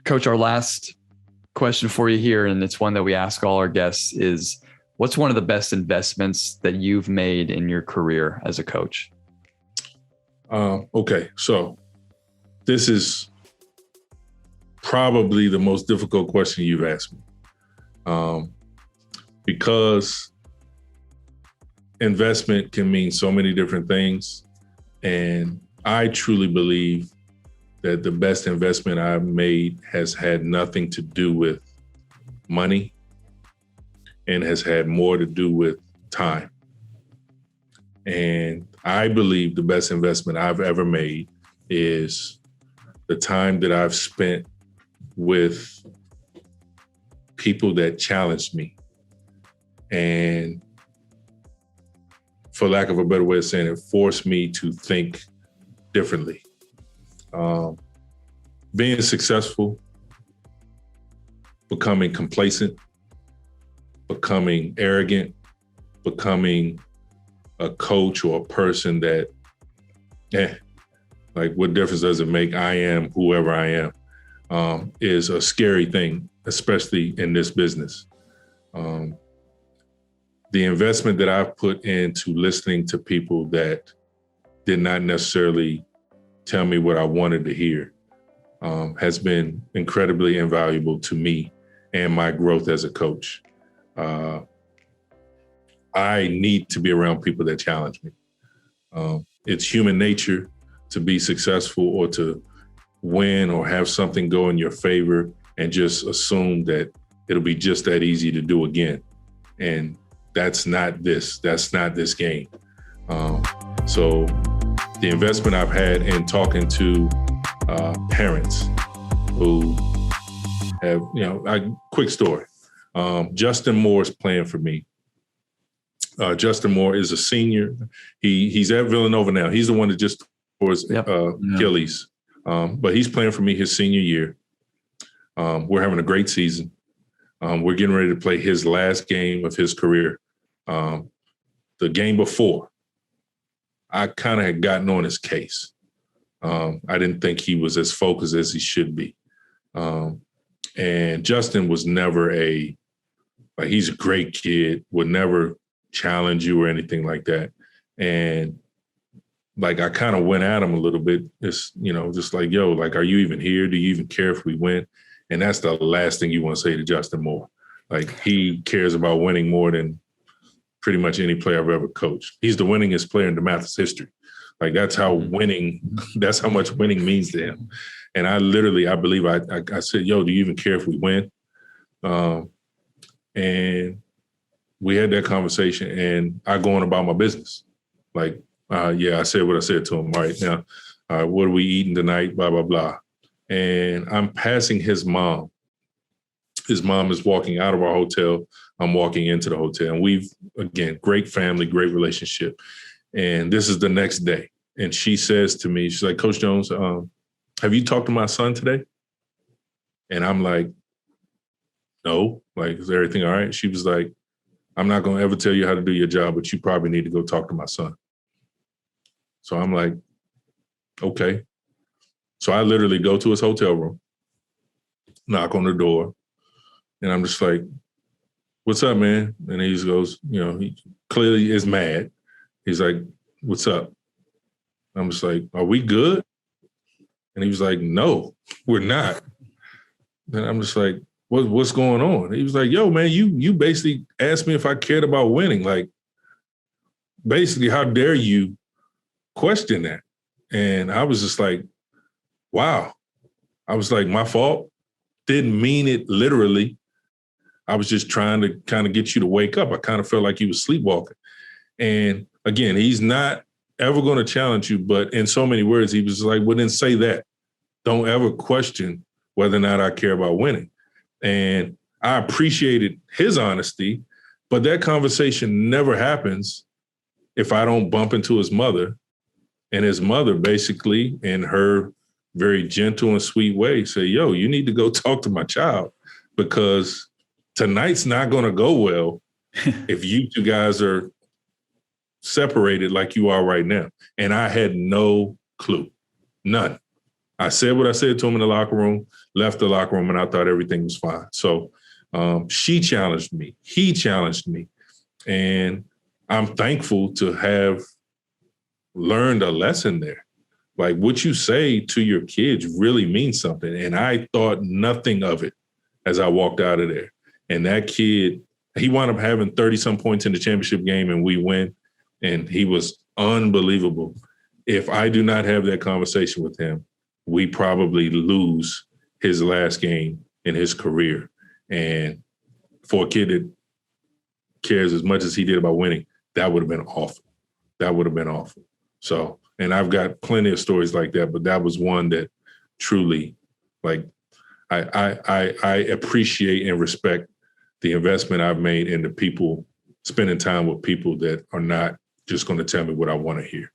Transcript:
Coach, our last question for you here, and it's one that we ask all our guests, is what's one of the best investments that you've made in your career as a coach? Okay, so this is probably the most difficult question you've asked me, because investment can mean so many different things. And I truly believe that the best investment I've made has had nothing to do with money and has had more to do with time. And I believe the best investment I've ever made is the time that I've spent with people that challenged me. And for lack of a better way of saying it, forced me to think differently. Being successful, becoming complacent, becoming arrogant, becoming a coach or a person that, like what difference does it make? I am whoever I am, is a scary thing, especially in this business. The investment that I've put into listening to people that did not necessarily tell me what I wanted to hear has been incredibly invaluable to me and my growth as a coach. I need to be around people that challenge me. It's human nature to be successful or to win or have something go in your favor and just assume that it'll be just that easy to do again. And that's not this game. So the investment I've had in talking to parents who have, quick story. Justin Moore is playing for me. Justin Moore is a senior. He's at Villanova now. He's the one that just tore his Achilles. But he's playing for me his senior year. We're having a great season. We're getting ready to play his last game of his career. The game before, I kind of had gotten on his case. I didn't think he was as focused as he should be. And Justin was never he's a great kid, would never challenge you or anything like that. And I kind of went at him a little bit, just like, yo, are you even here? Do you even care if we win? And that's the last thing you want to say to Justin Moore. He cares about winning more than pretty much any player I've ever coached. He's the winningest player in DeMatha's history. That's how that's how much winning means to him. And I believe I said, yo, do you even care if we win? And we had that conversation and I go on about my business. I said what I said to him. All right, now, what are we eating tonight? Blah, blah, blah. And I'm passing his mom. His mom is walking out of our hotel. I'm walking into the hotel. And we've, again, great family, great relationship. And this is the next day. And she says to me, she's like, Coach Jones, have you talked to my son today? And I'm like, no. Is everything all right? She was like, I'm not going to ever tell you how to do your job, but you probably need to go talk to my son. So I'm like, okay. So I literally go to his hotel room, knock on the door, and I'm just like, what's up, man? And he just goes, he clearly is mad. He's like, what's up? I'm just like, are we good? And he was like, no, we're not. And I'm just like, what's going on? He was like, yo, man, you basically asked me if I cared about winning. Basically, how dare you question that? And I was just like, wow. I was like, my fault. Didn't mean it literally. I was just trying to kind of get you to wake up. I kind of felt like he was sleepwalking. And again, he's not ever going to challenge you, but in so many words, he was like, well, then say that. Don't ever question whether or not I care about winning. And I appreciated his honesty, but that conversation never happens if I don't bump into his mother. And his mother basically, in her very gentle and sweet way, say, yo, you need to go talk to my child because tonight's not going to go well if you two guys are separated like you are right now. And I had no clue, none. I said what I said to him in the locker room, left the locker room, and I thought everything was fine. So she challenged me. He challenged me. And I'm thankful to have learned a lesson there. Like, what you say to your kids really means something. And I thought nothing of it as I walked out of there. And that kid, he wound up having 30-some points in the championship game, and we win. And he was unbelievable. If I do not have that conversation with him, we probably lose his last game in his career. And for a kid that cares as much as he did about winning, that would have been awful. That would have been awful. So, and I've got plenty of stories like that, but that was one that truly, like, I appreciate and respect the investment I've made in the people, spending time with people that are not just going to tell me what I want to hear.